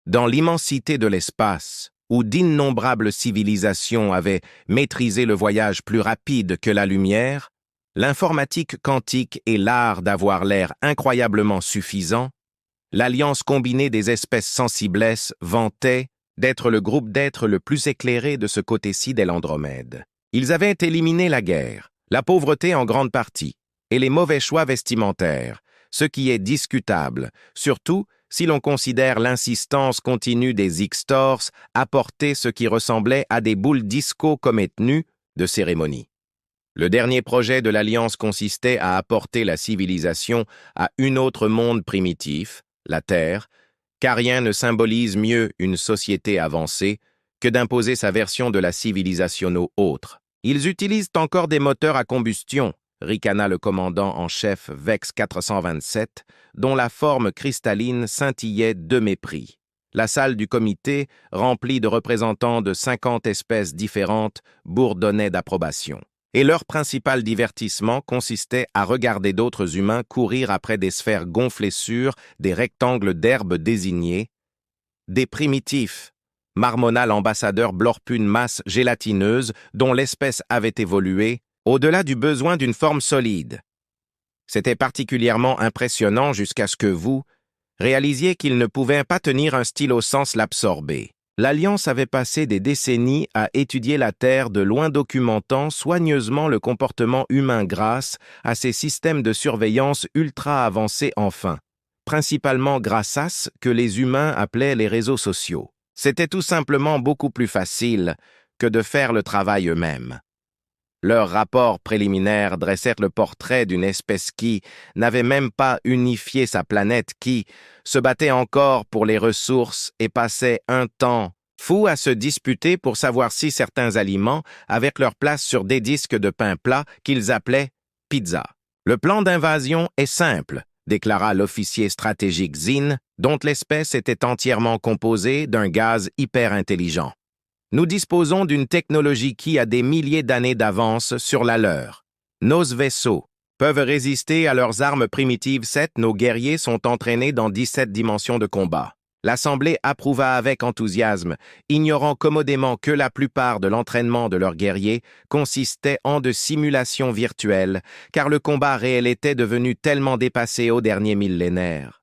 Dans l'immensité de l'espace, où d'innombrables civilisations avaient maîtrisé le voyage plus rapide que la lumière, l'informatique quantique et l'art d'avoir l'air incroyablement suffisant, l'alliance combinée des espèces sensiblesses vantait d'être le groupe d'êtres le plus éclairé de ce côté-ci de l'Andromède. Ils avaient éliminé la guerre, la pauvreté en grande partie, et les mauvais choix vestimentaires, ce qui est discutable, surtout si l'on considère l'insistance continue des X-Tors à porter ce qui ressemblait à des boules disco comme tenues de cérémonie. Le dernier projet de l'Alliance consistait à apporter la civilisation à un autre monde primitif, la Terre, car rien ne symbolise mieux une société avancée que d'imposer sa version de la civilisation aux autres. Ils utilisent encore des moteurs à combustion, ricana le commandant en chef Vex 427, dont la forme cristalline scintillait de mépris. La salle du comité, remplie de représentants de 50 espèces différentes, bourdonnait d'approbation. Et leur principal divertissement consistait à regarder d'autres humains courir après des sphères gonflées sur des rectangles d'herbe désignés. Des primitifs, marmonna l'ambassadeur Blorpune, masse gélatineuse dont l'espèce avait évolué, au-delà du besoin d'une forme solide. C'était particulièrement impressionnant jusqu'à ce que vous réalisiez qu'il ne pouvait pas tenir un stylo sans l'absorber. L'Alliance avait passé des décennies à étudier la Terre de loin, documentant soigneusement le comportement humain grâce à ces systèmes de surveillance ultra avancés enfin, principalement grâce à ce que les humains appelaient les réseaux sociaux. C'était tout simplement beaucoup plus facile que de faire le travail eux-mêmes. Leurs rapports préliminaires dressèrent le portrait d'une espèce qui n'avait même pas unifié sa planète, qui se battait encore pour les ressources et passait un temps fou à se disputer pour savoir si certains aliments avaient leur place sur des disques de pain plat qu'ils appelaient pizza. Le plan d'invasion est simple, déclara l'officier stratégique Zin, dont l'espèce était entièrement composée d'un gaz hyper intelligent. Nous disposons d'une technologie qui a des milliers d'années d'avance sur la leur. Nos vaisseaux peuvent résister à leurs armes primitives. Nos guerriers sont entraînés dans 17 dimensions de combat. L'Assemblée approuva avec enthousiasme, ignorant commodément que la plupart de l'entraînement de leurs guerriers consistait en de simulations virtuelles, car le combat réel était devenu tellement dépassé au dernier millénaire.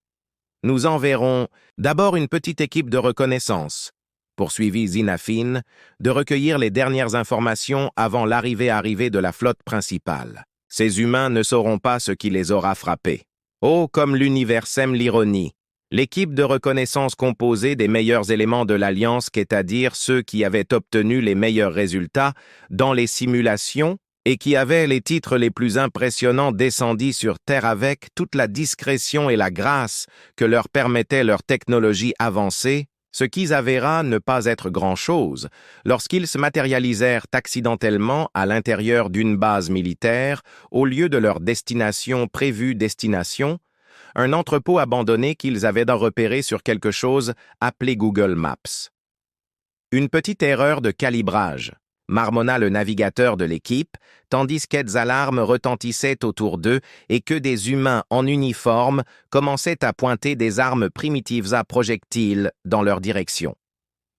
Nous enverrons d'abord une petite équipe de reconnaissance, poursuivit Zinafine, de recueillir les dernières informations avant l'arrivée de la flotte principale. Ces humains ne sauront pas ce qui les aura frappés. Oh, comme l'univers sème l'ironie! L'équipe de reconnaissance composée des meilleurs éléments de l'Alliance, c'est-à-dire ceux qui avaient obtenu les meilleurs résultats dans les simulations et qui avaient les titres les plus impressionnants, descendit sur Terre avec toute la discrétion et la grâce que leur permettait leur technologie avancée, ce qui s'avéra ne pas être grand-chose lorsqu'ils se matérialisèrent accidentellement à l'intérieur d'une base militaire au lieu de leur prévue destination, un entrepôt abandonné qu'ils avaient repéré sur quelque chose appelé Google Maps. Une petite erreur de calibrage, marmonna le navigateur de l'équipe, tandis qu'aides alarmes retentissaient autour d'eux et que des humains en uniforme commençaient à pointer des armes primitives à projectiles dans leur direction.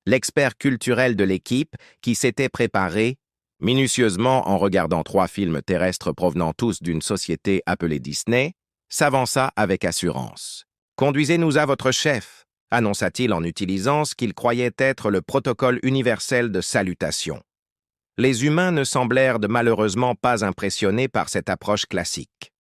L'expert culturel de l'équipe, qui s'était préparé, minutieusement en regardant 3 films terrestres provenant tous d'une société appelée Disney, s'avança avec assurance. « Conduisez-nous à votre chef », annonça-t-il en utilisant ce qu'il croyait être le protocole universel de salutation. Les humains ne semblèrent malheureusement pas impressionnés par cette approche classique.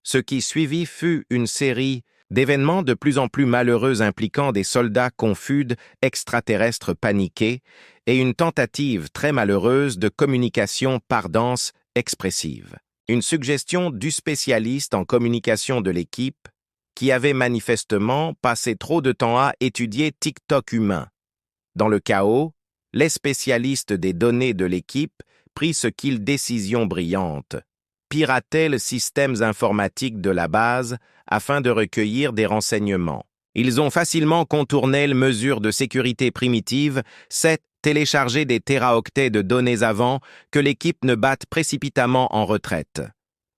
Ce qui suivit fut une série d'événements de plus en plus malheureux impliquant des soldats confus extraterrestres paniqués et une tentative très malheureuse de communication par danse expressive. Une suggestion du spécialiste en communication de l'équipe qui avait manifestement passé trop de temps à étudier TikTok humain. Dans le chaos, les spécialistes des données de l'équipe prirent ce qu'ils décision brillante, pirataient les systèmes informatiques de la base afin de recueillir des renseignements. Ils ont facilement contourné les mesures de sécurité primitives, télécharger des téraoctets de données avant que l'équipe ne batte précipitamment en retraite.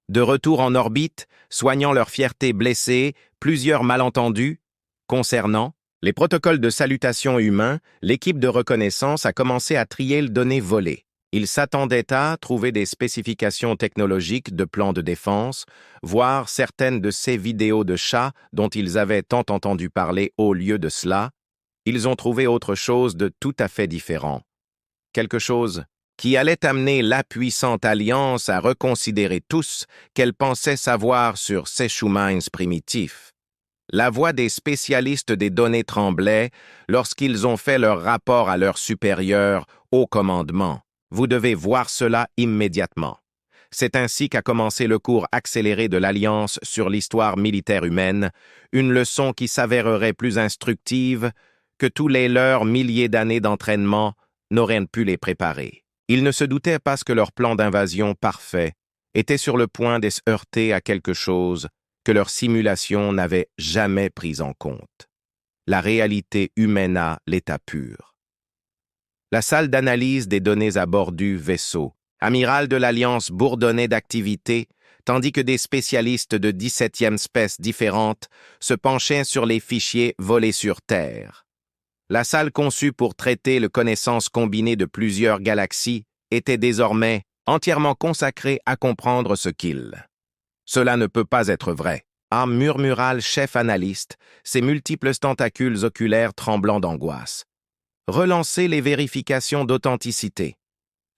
De retour en orbite, soignant leur fierté blessée, plusieurs malentendus concernant Les protocoles de salutation humains, l'équipe de reconnaissance a commencé à trier les données volées. Ils s'attendaient à trouver des spécifications technologiques de plans de défense, voir certaines de ces vidéos de chats dont ils avaient tant entendu parler au lieu de cela. Ils ont trouvé autre chose de tout à fait différent. Quelque chose qui allait amener la puissante alliance à reconsidérer tout ce qu'elle pensait savoir sur ces chemins primitifs. La voix des spécialistes des données tremblait lorsqu'ils ont fait leur rapport à leurs supérieurs au commandement. Vous devez voir cela immédiatement. C'est ainsi qu'a commencé le cours accéléré de l'Alliance sur l'histoire militaire humaine, une leçon qui s'avérerait plus instructive que tous les leurs milliers d'années d'entraînement n'auraient pu les préparer. Ils ne se doutaient pas que leur plan d'invasion parfait était sur le point de se heurter à quelque chose que leur simulation n'avait jamais pris en compte. La réalité humaine à l'état pur. La salle d'analyse des données à bord du vaisseau, amiral de l'Alliance bourdonnait d'activité, tandis que des spécialistes de 17e espèces différentes se penchaient sur les fichiers volés sur Terre. La salle conçue pour traiter le connaissance combinée de plusieurs galaxies était désormais entièrement consacrée à comprendre ce qu'il. Cela ne peut pas être vrai, murmura le chef analyste, ses multiples tentacules oculaires tremblant d'angoisse. Relancer les vérifications d'authenticité.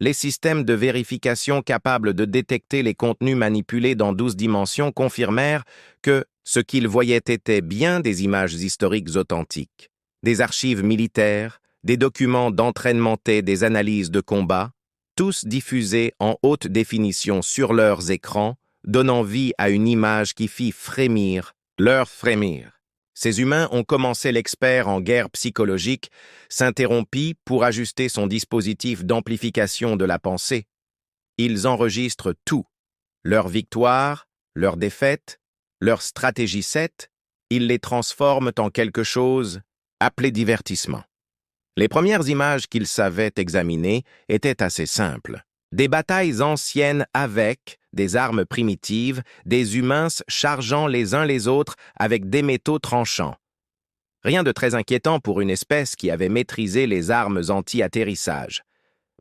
Les systèmes de vérification capables de détecter les contenus manipulés dans 12 dimensions confirmèrent que ce qu'ils voyaient étaient bien des images historiques authentiques, des archives militaires, des documents d'entraînement et des analyses de combat, tous diffusés en haute définition sur leurs écrans, donnant vie à une image qui fit frémir. Ces humains ont commencé l'expert en guerre psychologique, s'interrompit pour ajuster son dispositif d'amplification de la pensée. Ils enregistrent tout, leurs victoires, leurs défaites, leurs stratégies set, ils les transforment en quelque chose appelé divertissement. Les premières images qu'ils savaient examiner étaient assez simples. Des batailles anciennes avec des armes primitives, des humains chargeant les uns les autres avec des métaux tranchants. Rien de très inquiétant pour une espèce qui avait maîtrisé les armes anti-atterrissage.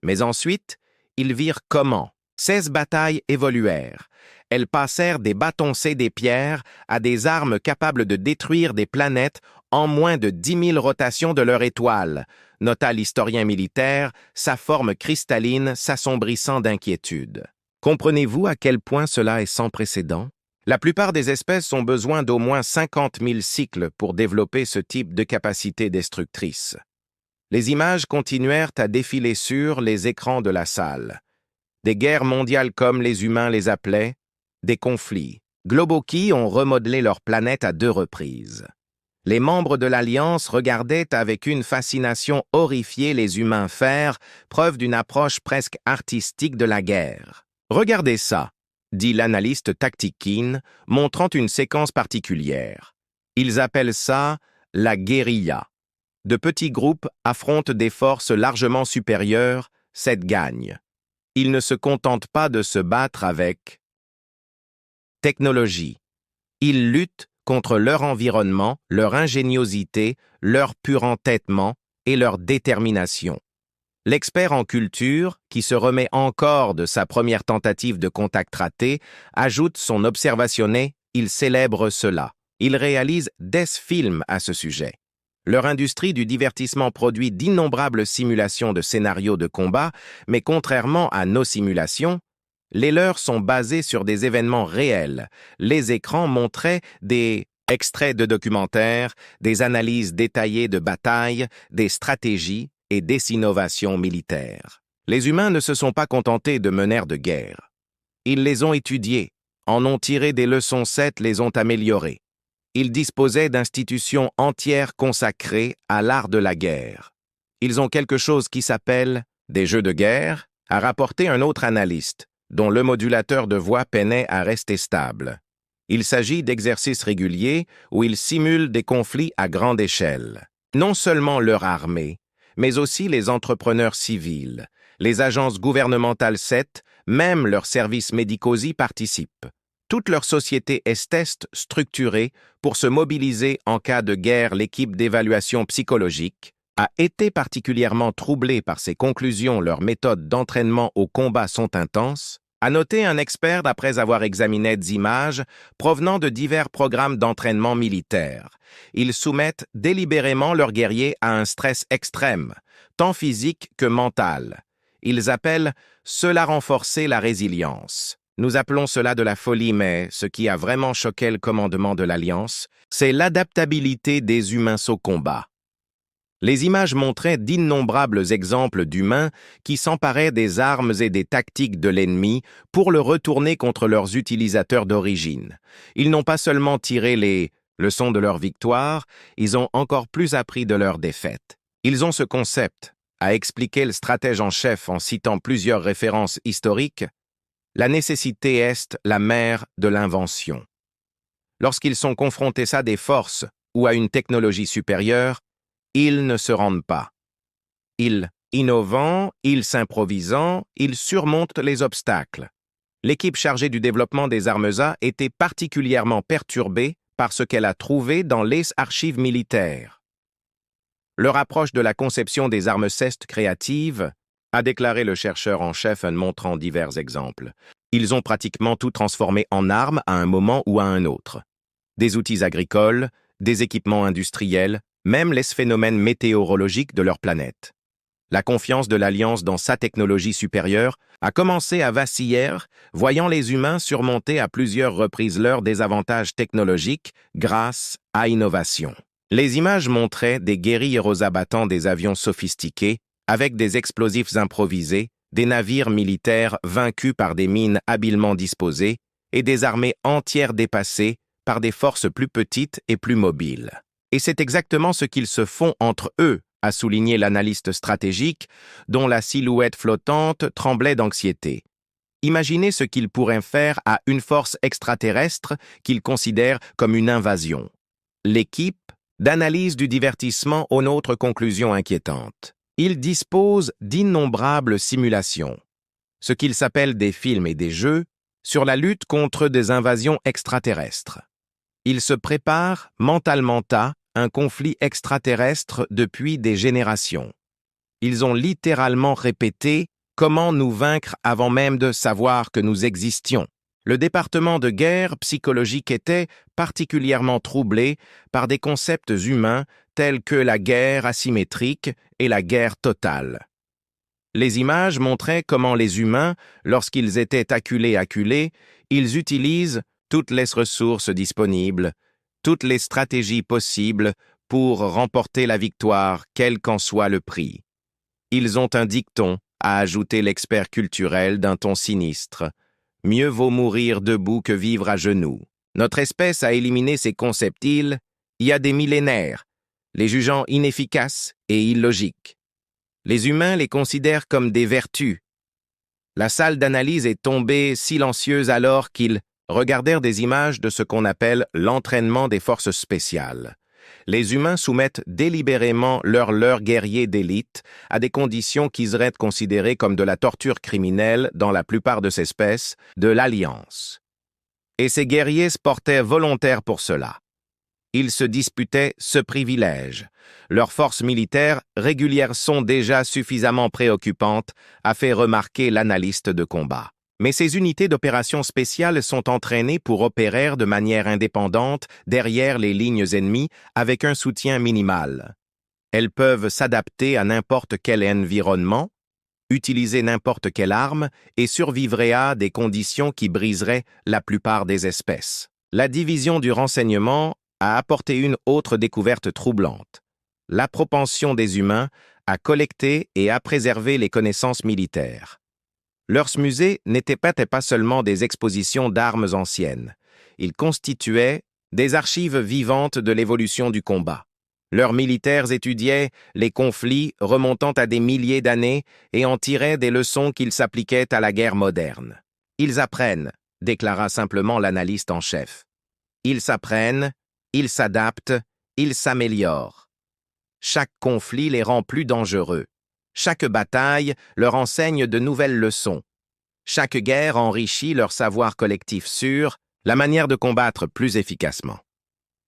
Mais ensuite, ils virent comment 16 batailles évoluèrent. Elles passèrent des bâtons des pierres à des armes capables de détruire des planètes en moins de 10 000 rotations de leur étoile, nota l'historien militaire, sa forme cristalline s'assombrissant d'inquiétude. Comprenez-vous à quel point cela est sans précédent? La plupart des espèces ont besoin d'au moins 50 000 cycles pour développer ce type de capacité destructrice. Les images continuèrent à défiler sur les écrans de la salle. Des guerres mondiales comme les humains les appelaient, des conflits. Globoki ont remodelé leur planète à 2 reprises. Les membres de l'Alliance regardaient avec une fascination horrifiée les humains faire preuve d'une approche presque artistique de la guerre. « Regardez ça », dit l'analyste Tactikin, montrant une séquence particulière. Ils appellent ça la guérilla. De petits groupes affrontent des forces largement supérieures, cette gagne. Ils ne se contentent pas de se battre avec technologie. Ils luttent contre leur environnement, leur ingéniosité, leur pur entêtement et leur détermination. L'expert en culture, qui se remet encore de sa première tentative de contact raté, ajoute son observationné, il célèbre cela. Il réalise des films à ce sujet. Leur industrie du divertissement produit d'innombrables simulations de scénarios de combat, mais contrairement à nos simulations, les leurs sont basés sur des événements réels. Les écrans montraient des extraits de documentaires, des analyses détaillées de batailles, des stratégies et des innovations militaires. Les humains ne se sont pas contentés de mener de guerre. Ils les ont étudiés, en ont tiré des leçons les ont améliorées. Ils disposaient d'institutions entières consacrées à l'art de la guerre. Ils ont quelque chose qui s'appelle des jeux de guerre, a rapporté un autre analyste, dont le modulateur de voix peinait à rester stable. Il s'agit d'exercices réguliers où ils simulent des conflits à grande échelle. Non seulement leur armée, mais aussi les entrepreneurs civils, les agences gouvernementales même leurs services médicaux y participent. Toute leur société est structurée pour se mobiliser en cas de guerre. L'équipe d'évaluation psychologique a été particulièrement troublée par ces conclusions. Leurs méthodes d'entraînement au combat sont intenses, a noté un expert après avoir examiné des images provenant de divers programmes d'entraînement militaire. Ils soumettent délibérément leurs guerriers à un stress extrême, tant physique que mental. Ils appellent cela renforcer la résilience. Nous appelons cela de la folie, mais ce qui a vraiment choqué le commandement de l'Alliance, c'est l'adaptabilité des humains au combat. Les images montraient d'innombrables exemples d'humains qui s'emparaient des armes et des tactiques de l'ennemi pour le retourner contre leurs utilisateurs d'origine. Ils n'ont pas seulement tiré les leçons de leur victoire, ils ont encore plus appris de leur défaite. Ils ont ce concept, a expliqué le stratège en chef en citant plusieurs références historiques: la nécessité est la mère de l'invention. Lorsqu'ils sont confrontés à des forces ou à une technologie supérieure, ils ne se rendent pas. Ils innovant, ils s'improvisant, ils surmontent les obstacles. L'équipe chargée du développement des armes A était particulièrement perturbée par ce qu'elle a trouvé dans les archives militaires. Leur approche de la conception des armes est créative, a déclaré le chercheur en chef en montrant divers exemples. Ils ont pratiquement tout transformé en armes à un moment ou à un autre. Des outils agricoles, des équipements industriels, même les phénomènes météorologiques de leur planète. La confiance de l'Alliance dans sa technologie supérieure a commencé à vaciller, voyant les humains surmonter à plusieurs reprises leurs désavantages technologiques grâce à l'innovation. Les images montraient des guerriers abattant des avions sophistiqués avec des explosifs improvisés, des navires militaires vaincus par des mines habilement disposées et des armées entières dépassées par des forces plus petites et plus mobiles. Et c'est exactement ce qu'ils se font entre eux, a souligné l'analyste stratégique, dont la silhouette flottante tremblait d'anxiété. Imaginez ce qu'ils pourraient faire à une force extraterrestre qu'ils considèrent comme une invasion. L'équipe d'analyse du divertissement aux autre conclusion inquiétante. Ils disposent d'innombrables simulations, ce qu'ils s'appellent des films et des jeux, sur la lutte contre des invasions extraterrestres. Ils se préparent mentalement à un conflit extraterrestre depuis des générations. Ils ont littéralement répété comment nous vaincre avant même de savoir que nous existions. Le département de guerre psychologique était particulièrement troublé par des concepts humains tels que la guerre asymétrique et la guerre totale. Les images montraient comment les humains, lorsqu'ils étaient acculés, ils utilisent toutes les ressources disponibles, toutes les stratégies possibles pour remporter la victoire, quel qu'en soit le prix. Ils ont un dicton, a ajouté l'expert culturel d'un ton sinistre. Mieux vaut mourir debout que vivre à genoux. Notre espèce a éliminé ces concepts il y a des millénaires, les jugeant inefficaces et illogiques. Les humains les considèrent comme des vertus. La salle d'analyse est tombée silencieuse alors qu'ils regardèrent des images de ce qu'on appelle l'entraînement des forces spéciales. Les humains soumettent délibérément leurs guerriers d'élite à des conditions qui seraient considérées comme de la torture criminelle dans la plupart de ces espèces de l'Alliance. Et ces guerriers se portaient volontaires pour cela. Ils se disputaient ce privilège. Leurs forces militaires régulières sont déjà suffisamment préoccupantes, a fait remarquer l'analyste de combat. Mais ces unités d'opération spéciales sont entraînées pour opérer de manière indépendante derrière les lignes ennemies avec un soutien minimal. Elles peuvent s'adapter à n'importe quel environnement, utiliser n'importe quelle arme et survivre à des conditions qui briseraient la plupart des espèces. La division du renseignement a apporté une autre découverte troublante: la propension des humains à collecter et à préserver les connaissances militaires. Leurs musées n'étaient pas seulement des expositions d'armes anciennes. Ils constituaient des archives vivantes de l'évolution du combat. Leurs militaires étudiaient les conflits remontant à des milliers d'années et en tiraient des leçons qu'ils s'appliquaient à la guerre moderne. Ils apprennent, déclara simplement l'analyste en chef. Ils s'apprennent, ils s'adaptent, ils s'améliorent. Chaque conflit les rend plus dangereux. Chaque bataille leur enseigne de nouvelles leçons. Chaque guerre enrichit leur savoir collectif sur La manière de combattre plus efficacement.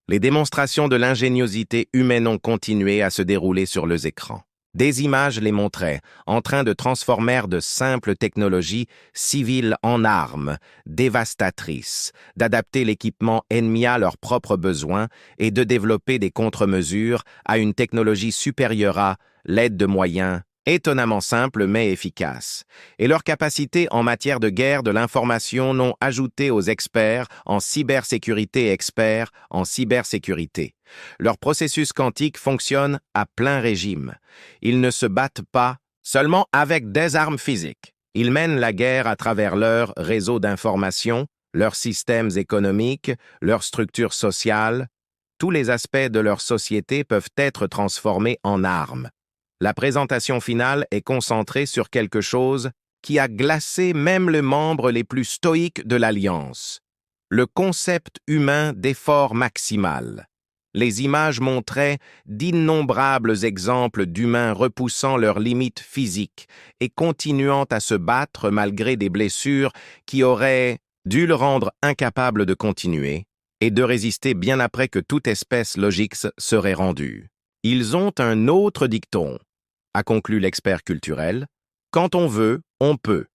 Les démonstrations de l'ingéniosité humaine ont continué à se dérouler sur les écrans. Des images les montraient, en train de transformer de simples technologies civiles en armes dévastatrices, d'adapter l'équipement ennemi à leurs propres besoins et de développer des contre-mesures à une technologie supérieure à l'aide de moyens étonnamment simples mais efficaces. Et leur capacité en matière de guerre de l'information n'ont ajouté aux experts en cybersécurité et experts en cybersécurité. Leur processus quantique fonctionne à plein régime. Ils ne se battent pas seulement avec des armes physiques. Ils mènent la guerre à travers leurs réseaux d'information, leurs systèmes économiques, leurs structures sociales. Tous les aspects de leur société peuvent être transformés en armes. La présentation finale est concentrée sur quelque chose qui a glacé même les membres les plus stoïques de l'Alliance. Le concept humain d'effort maximal. Les images montraient d'innombrables exemples d'humains repoussant leurs limites physiques et continuant à se battre malgré des blessures qui auraient dû le rendre incapable de continuer et de résister bien après que toute espèce logique serait rendue. Ils ont un autre dicton, a conclu l'expert culturel. Quand on veut, on peut.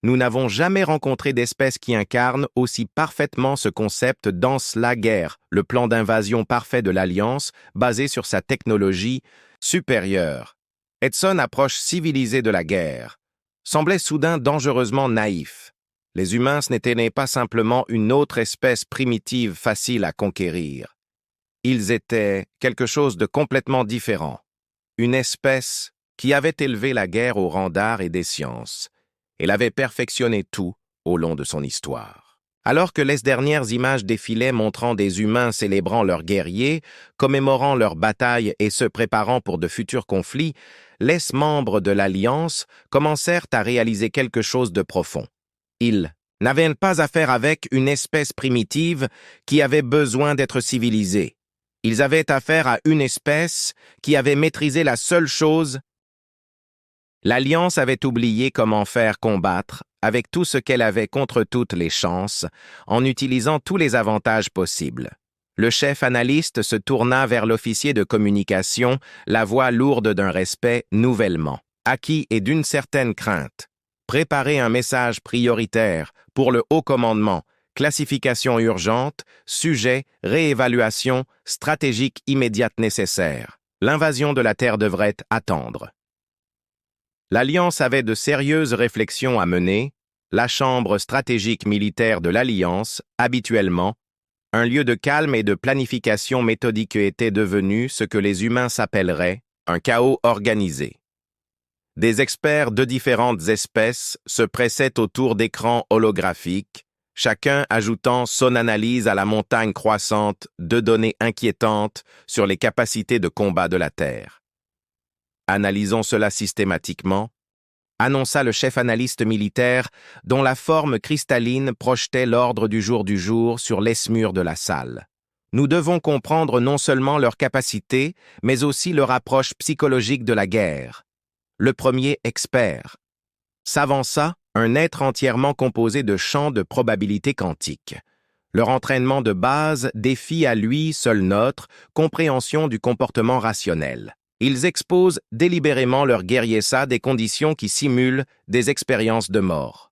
Nous n'avons jamais rencontré d'espèce qui incarne aussi parfaitement ce concept dans la guerre, le plan d'invasion parfait de l'Alliance, basé sur sa technologie supérieure. Edson, approche civilisée de la guerre, semblait soudain dangereusement naïf. Les humains, ce n'étaient pas simplement une autre espèce primitive facile à conquérir. Ils étaient quelque chose de complètement différent. Une espèce qui avait élevé la guerre au rang d'art et des sciences. Elle avait perfectionné tout au long de son histoire. Alors que les dernières images défilaient montrant des humains célébrant leurs guerriers, commémorant leurs batailles et se préparant pour de futurs conflits, les membres de l'Alliance commencèrent à réaliser quelque chose de profond. Ils n'avaient pas affaire avec une espèce primitive qui avait besoin d'être civilisée. Ils avaient affaire à une espèce qui avait maîtrisé la seule chose. L'Alliance avait oublié comment faire combattre, avec tout ce qu'elle avait contre toutes les chances, en utilisant tous les avantages possibles. Le chef analyste se tourna vers l'officier de communication, la voix lourde d'un respect nouvellement acquis et d'une certaine crainte. Préparer un message prioritaire pour le haut commandement, classification urgente, sujet, réévaluation, stratégique immédiate nécessaire. L'invasion de la Terre devrait attendre. L'Alliance avait de sérieuses réflexions à mener, la chambre stratégique militaire de l'Alliance, habituellement, un lieu de calme et de planification méthodique était devenu ce que les humains s'appelleraient un chaos organisé. Des experts de différentes espèces se pressaient autour d'écrans holographiques, chacun ajoutant son analyse à la montagne croissante de données inquiétantes sur les capacités de combat de la Terre. Analysons cela systématiquement, annonça le chef analyste militaire dont la forme cristalline projetait l'ordre du jour sur les murs de la salle. Nous devons comprendre non seulement leurs capacités, mais aussi leur approche psychologique de la guerre. Le premier expert s'avança, un être entièrement composé de champs de probabilité quantique. Leur entraînement de base défie à lui seul notre compréhension du comportement rationnel. Ils exposent délibérément leurs guerriers à des conditions qui simulent des expériences de mort.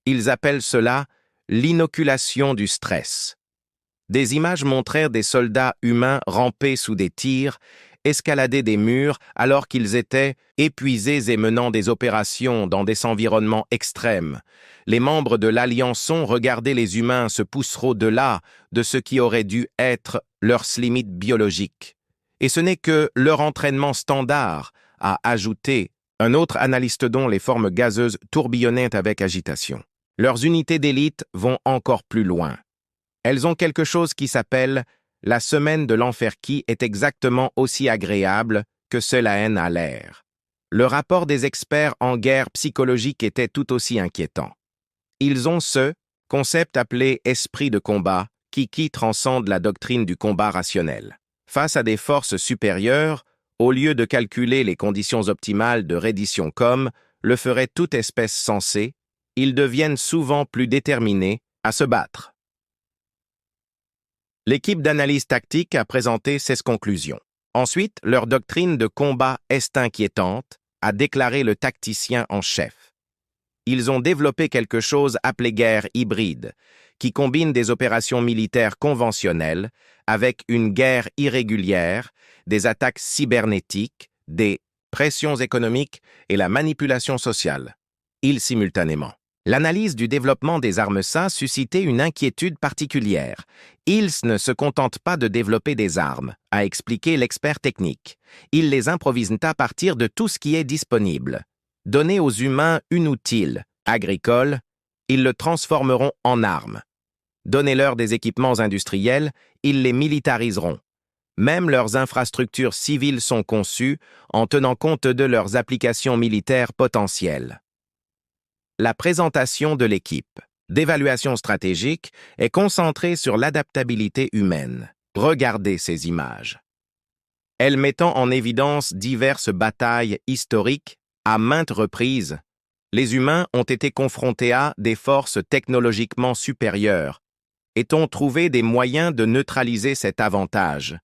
Ils appellent cela l'inoculation du stress. Des images montrèrent des soldats humains ramper sous des tirs, escalader des murs alors qu'ils étaient épuisés et menant des opérations dans des environnements extrêmes. Les membres de l'Alliance ont regardé les humains se pousser au-delà de ce qui aurait dû être leurs limites biologiques. Et ce n'est que leur entraînement standard, a ajouté un autre analyste dont les formes gazeuses tourbillonnaient avec agitation. Leurs unités d'élite vont encore plus loin. Elles ont quelque chose qui s'appelle la semaine de l'enfer qui est exactement aussi agréable que cela haine à l'air. Le rapport des experts en guerre psychologique était tout aussi inquiétant. Ils ont ce concept appelé esprit de combat qui transcende la doctrine du combat rationnel. Face à des forces supérieures, au lieu de calculer les conditions optimales de reddition comme le ferait toute espèce sensée, ils deviennent souvent plus déterminés à se battre. L'équipe d'analyse tactique a présenté ses conclusions. Ensuite, leur doctrine de combat est inquiétante, a déclaré le tacticien en chef. Ils ont développé quelque chose appelé guerre hybride, qui combine des opérations militaires conventionnelles avec une guerre irrégulière, des attaques cybernétiques, des pressions économiques et la manipulation sociale. Simultanément. L'analyse du développement des armes a suscité une inquiétude particulière. Ils ne se contentent pas de développer des armes, a expliqué l'expert technique. Ils les improvisent à partir de tout ce qui est disponible. Donner aux humains une utile, agricole, ils le transformeront en armes. Donnez-leur des équipements industriels, ils les militariseront. Même leurs infrastructures civiles sont conçues en tenant compte de leurs applications militaires potentielles. La présentation de l'équipe d'évaluation stratégique est concentrée sur l'adaptabilité humaine. Regardez ces images. Elles mettant en évidence diverses batailles historiques à maintes reprises. Les humains ont été confrontés à des forces technologiquement supérieures et ont trouvé des moyens de neutraliser cet avantage.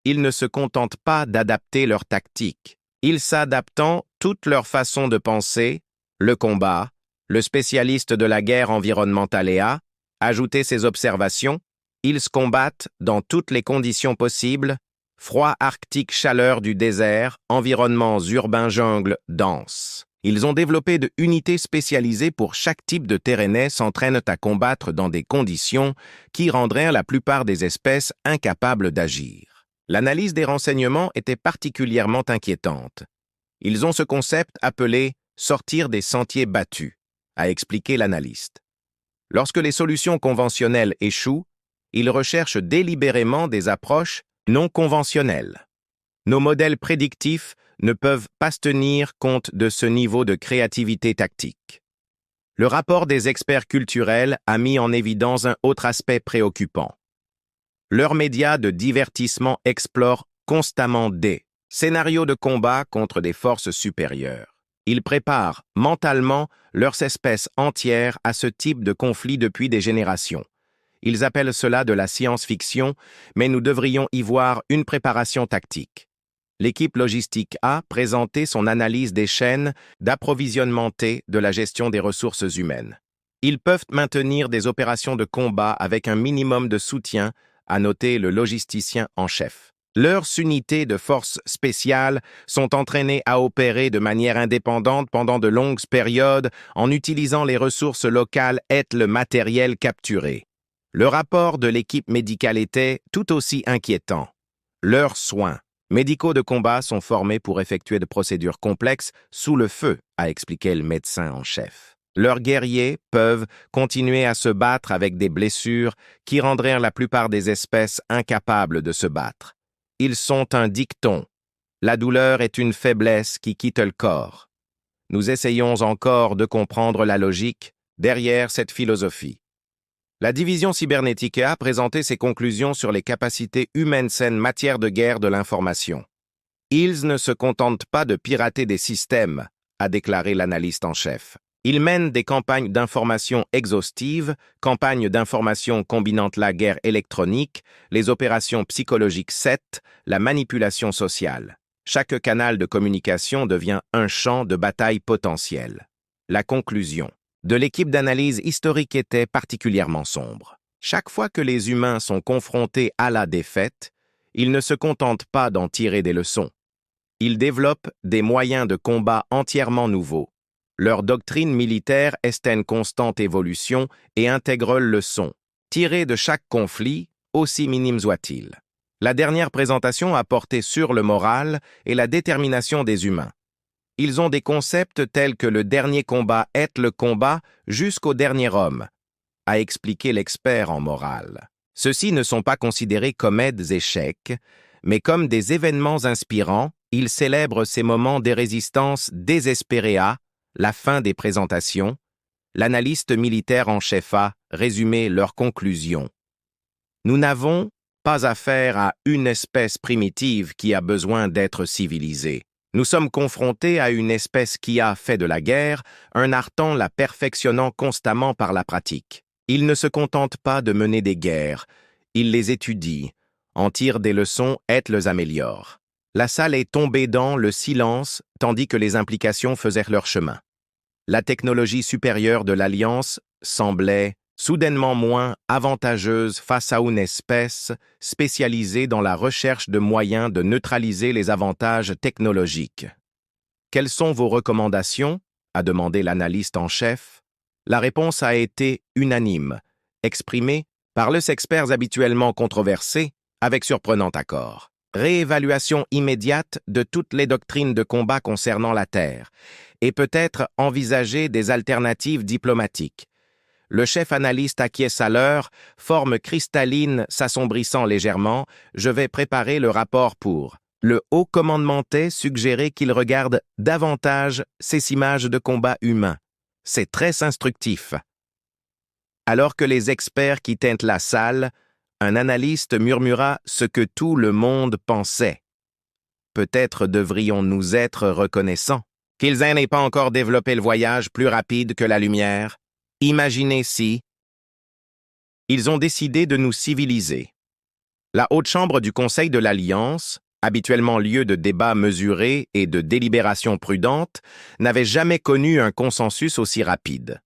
Ils ne se contentent pas d'adapter leur tactique. Ils s'adaptent toute leur façon de penser, le combat. Le spécialiste de la guerre environnementale a ajouté ses observations. Ils se combattent dans toutes les conditions possibles, froid arctique, chaleur du désert, environnements urbains, jungles denses. Ils ont développé de unités spécialisées pour chaque type de terrain, s'entraînent à combattre dans des conditions qui rendraient la plupart des espèces incapables d'agir. L'analyse des renseignements était particulièrement inquiétante. Ils ont ce concept appelé « sortir des sentiers battus », a expliqué l'analyste. Lorsque les solutions conventionnelles échouent, ils recherchent délibérément des approches non conventionnelles. Nos modèles prédictifs ne peuvent pas tenir compte de ce niveau de créativité tactique. Le rapport des experts culturels a mis en évidence un autre aspect préoccupant. Leurs médias de divertissement explorent constamment des scénarios de combat contre des forces supérieures. Ils préparent mentalement leurs espèces entières à ce type de conflit depuis des générations. Ils appellent cela de la science-fiction, mais nous devrions y voir une préparation tactique. L'équipe logistique a présenté son analyse des chaînes d'approvisionnement de la gestion des ressources humaines. Ils peuvent maintenir des opérations de combat avec un minimum de soutien, a noté le logisticien en chef. Leurs unités de forces spéciales sont entraînées à opérer de manière indépendante pendant de longues périodes en utilisant les ressources locales et le matériel capturé. Le rapport de l'équipe médicale était tout aussi inquiétant. Leurs soins médicaux de combat sont formés pour effectuer de procédures complexes sous le feu, a expliqué le médecin en chef. Leurs guerriers peuvent continuer à se battre avec des blessures qui rendraient la plupart des espèces incapables de se battre. Ils sont un dicton. La douleur est une faiblesse qui quitte le corps. Nous essayons encore de comprendre la logique derrière cette philosophie. La division cybernétique a présenté ses conclusions sur les capacités humaines saines matière de guerre de l'information. Ils ne se contentent pas de pirater des systèmes, a déclaré l'analyste en chef. Ils mènent des campagnes d'information exhaustives, campagnes d'information combinant la guerre électronique, les opérations psychologiques 7, la manipulation sociale. Chaque canal de communication devient un champ de bataille potentiel. La conclusion de l'équipe d'analyse historique était particulièrement sombre. Chaque fois que les humains sont confrontés à la défaite, ils ne se contentent pas d'en tirer des leçons. Ils développent des moyens de combat entièrement nouveaux. Leur doctrine militaire est en constante évolution et intègre le leçons, tirées de chaque conflit, aussi minime soit-il. La dernière présentation a porté sur le moral et la détermination des humains. Ils ont des concepts tels que le dernier combat est le combat jusqu'au dernier homme, a expliqué l'expert en morale. Ceux-ci ne sont pas considérés comme échecs, mais comme des événements inspirants. Ils célèbrent ces moments de résistance désespérée à la fin des présentations. L'analyste militaire en chef a résumé leurs conclusions. Nous n'avons pas affaire à une espèce primitive qui a besoin d'être civilisée. Nous sommes confrontés à une espèce qui a fait de la guerre un art en la perfectionnant constamment par la pratique. Ils ne se contentent pas de mener des guerres, Il les étudie, en tire des leçons et les améliore. La salle est tombée dans le silence, tandis que les implications faisaient leur chemin. La technologie supérieure de l'Alliance semblait soudainement moins avantageuse face à une espèce spécialisée dans la recherche de moyens de neutraliser les avantages technologiques. « Quelles sont vos recommandations ?» a demandé l'analyste en chef. La réponse a été unanime, exprimée par les experts habituellement controversés, avec surprenant accord. Réévaluation immédiate de toutes les doctrines de combat concernant la Terre, et peut-être envisager des alternatives diplomatiques. Le chef analyste acquiesce à l'heure, forme cristalline s'assombrissant légèrement, je vais préparer le rapport pour. Le haut commandementais suggérait qu'il regarde davantage ces images de combat humain. C'est très instructif. Alors que les experts quittaient la salle, un analyste murmura ce que tout le monde pensait. Peut-être devrions-nous être reconnaissants qu'ils n'aient pas encore développé le voyage plus rapide que la lumière. Imaginez si ils ont décidé de nous civiliser. La haute chambre du Conseil de l'Alliance, habituellement lieu de débats mesurés et de délibérations prudentes, n'avait jamais connu un consensus aussi rapide.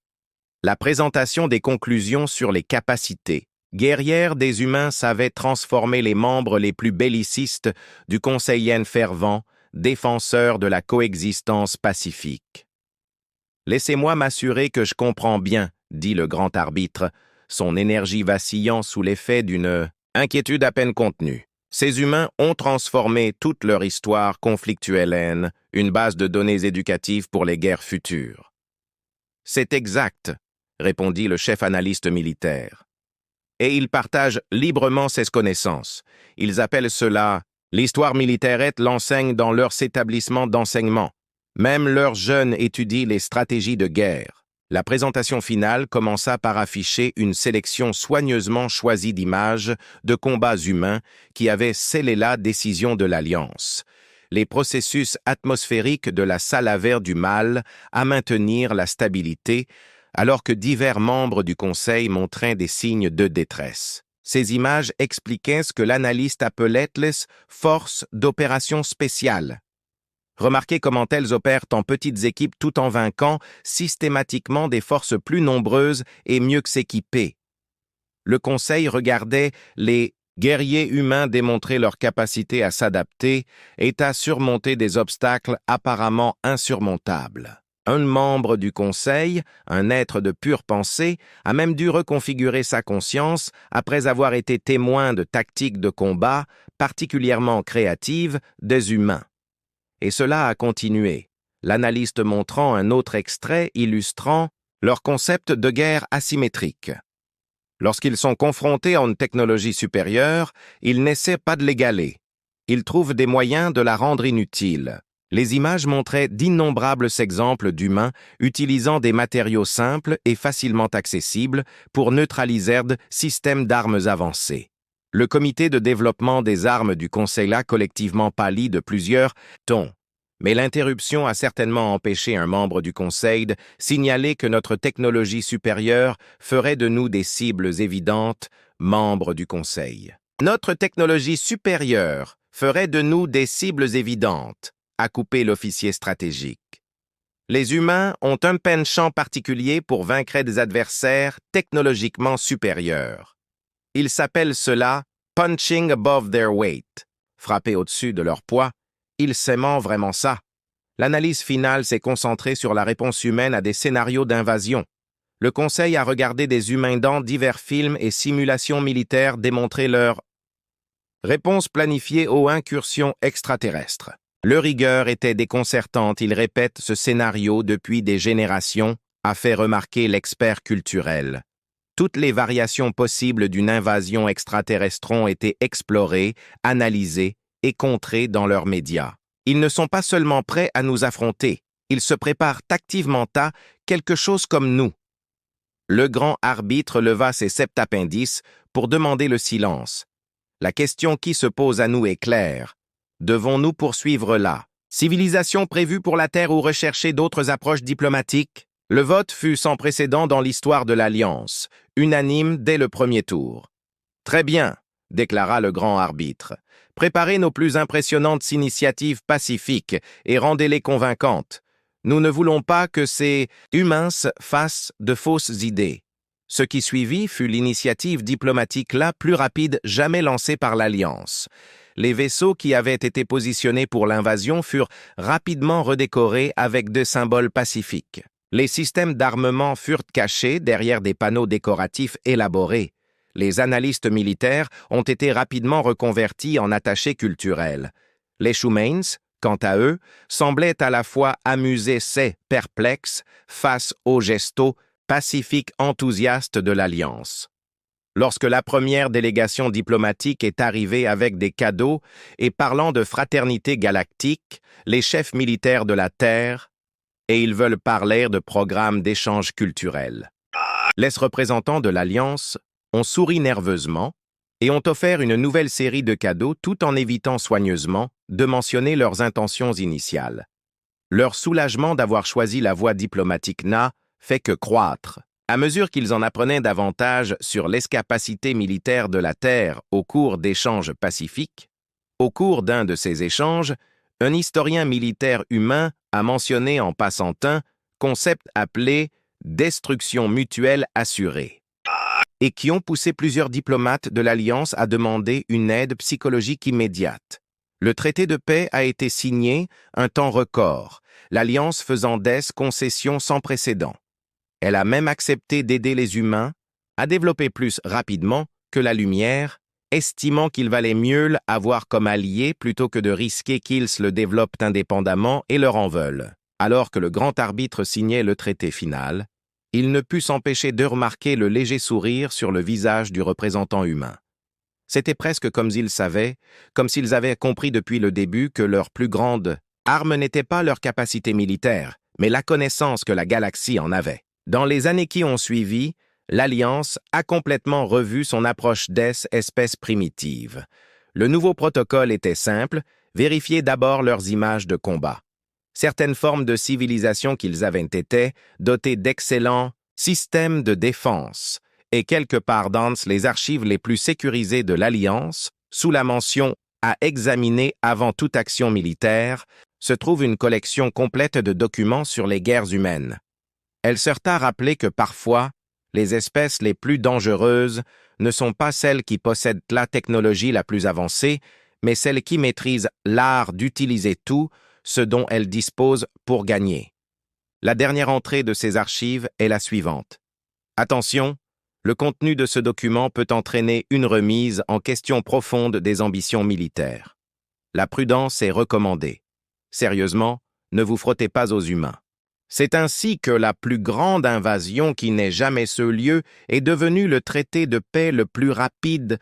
La présentation des conclusions sur les capacités guerrières des humains savait transformer les membres les plus bellicistes du Conseil fervent, défenseurs de la coexistence pacifique. « Laissez-moi m'assurer que je comprends bien, » dit le grand arbitre, son énergie vacillant sous l'effet d'une inquiétude à peine contenue. Ces humains ont transformé toute leur histoire conflictuelle en une base de données éducatives pour les guerres futures. « C'est exact, » répondit le chef analyste militaire. « Et ils partagent librement ces connaissances. Ils appellent cela l'histoire militaire et l'enseignent dans leurs établissements d'enseignement. Même leurs jeunes étudient les stratégies de guerre. » La présentation finale commença par afficher une sélection soigneusement choisie d'images de combats humains qui avaient scellé la décision de l'Alliance. Les processus atmosphériques de la salle à verre du mal à maintenir la stabilité, alors que divers membres du Conseil montraient des signes de détresse. Ces images expliquaient ce que l'analyste appelait les forces d'opération spéciales. Remarquez comment elles opèrent en petites équipes tout en vainquant systématiquement des forces plus nombreuses et mieux que s'équiper. Le Conseil regardait les guerriers humains démontrer leur capacité à s'adapter et à surmonter des obstacles apparemment insurmontables. Un membre du Conseil, un être de pure pensée, a même dû reconfigurer sa conscience après avoir été témoin de tactiques de combat particulièrement créatives des humains. Et cela a continué, l'analyste montrant un autre extrait illustrant leur concept de guerre asymétrique. Lorsqu'ils sont confrontés à une technologie supérieure, ils n'essaient pas de l'égaler. Ils trouvent des moyens de la rendre inutile. Les images montraient d'innombrables exemples d'humains utilisant des matériaux simples et facilement accessibles pour neutraliser des systèmes d'armes avancés. Le comité de développement des armes du Conseil a collectivement pâli de plusieurs tons, mais l'interruption a certainement empêché un membre du Conseil de signaler que notre technologie supérieure ferait de nous des cibles évidentes, membres du Conseil. Notre technologie supérieure ferait de nous des cibles évidentes, a coupé l'officier stratégique. Les humains ont un penchant particulier pour vaincre des adversaires technologiquement supérieurs. Ils s'appellent cela « punching above their weight », frapper au-dessus de leur poids. Ils s'aiment vraiment ça. L'analyse finale s'est concentrée sur la réponse humaine à des scénarios d'invasion. Le Conseil a regardé des humains dans divers films et simulations militaires démontrer leur réponse planifiée aux incursions extraterrestres. Leur rigueur était déconcertante, ils répètent ce scénario depuis des générations, a fait remarquer l'expert culturel. Toutes les variations possibles d'une invasion extraterrestre ont été explorées, analysées et contrées dans leurs médias. Ils ne sont pas seulement prêts à nous affronter, ils se préparent activement à quelque chose comme nous. Le grand arbitre leva ses septapendices pour demander le silence. La question qui se pose à nous est claire. Devons-nous poursuivre la civilisation prévue pour la Terre ou rechercher d'autres approches diplomatiques? Le vote fut sans précédent dans l'histoire de l'Alliance, unanime dès le premier tour. Très bien, déclara le grand arbitre. Préparez nos plus impressionnantes initiatives pacifiques et rendez-les convaincantes. Nous ne voulons pas que ces humains fassent de fausses idées. Ce qui suivit fut l'initiative diplomatique la plus rapide jamais lancée par l'Alliance. Les vaisseaux qui avaient été positionnés pour l'invasion furent rapidement redécorés avec des symboles pacifiques. Les systèmes d'armement furent cachés derrière des panneaux décoratifs élaborés. Les analystes militaires ont été rapidement reconvertis en attachés culturels. Les Shumains, quant à eux, semblaient à la fois amusés et perplexes face aux gestos pacifiques enthousiastes de l'Alliance. Lorsque la première délégation diplomatique est arrivée avec des cadeaux et parlant de fraternité galactique, les chefs militaires de la Terre, et ils veulent parler de programmes d'échange culturel. Les représentants de l'Alliance ont souri nerveusement et ont offert une nouvelle série de cadeaux tout en évitant soigneusement de mentionner leurs intentions initiales. Leur soulagement d'avoir choisi la voie diplomatique n'a fait que croître. À mesure qu'ils en apprenaient davantage sur l'escapacité militaire de la Terre au cours d'échanges pacifiques, au cours d'un de ces échanges, un historien militaire humain a mentionné en passant un concept appelé « destruction mutuelle assurée » et qui ont poussé plusieurs diplomates de l'Alliance à demander une aide psychologique immédiate. Le traité de paix a été signé un temps record, l'Alliance faisant des concessions sans précédent. Elle a même accepté d'aider les humains à développer plus rapidement que la lumière, estimant qu'il valait mieux l'avoir comme allié plutôt que de risquer qu'ils le développent indépendamment et leur en veulent. Alors que le grand arbitre signait le traité final, il ne put s'empêcher de remarquer le léger sourire sur le visage du représentant humain. C'était presque comme s'ils savaient, comme s'ils avaient compris depuis le début que leur plus grande arme n'était pas leur capacité militaire, mais la connaissance que la galaxie en avait. Dans les années qui ont suivi, l'Alliance a complètement revu son approche des espèces primitives. Le nouveau protocole était simple, vérifier d'abord leurs images de combat. Certaines formes de civilisation qu'ils avaient été dotées d'excellents systèmes de défense, et quelque part dans les archives les plus sécurisées de l'Alliance, sous la mention « à examiner avant toute action militaire », se trouve une collection complète de documents sur les guerres humaines. Elle sert à rappeler que parfois, les espèces les plus dangereuses ne sont pas celles qui possèdent la technologie la plus avancée, mais celles qui maîtrisent l'art d'utiliser tout ce dont elles disposent pour gagner. La dernière entrée de ces archives est la suivante. Attention, le contenu de ce document peut entraîner une remise en question profonde des ambitions militaires. La prudence est recommandée. Sérieusement, ne vous frottez pas aux humains. C'est ainsi que la plus grande invasion qui n'ait jamais eu lieu est devenue le traité de paix le plus rapide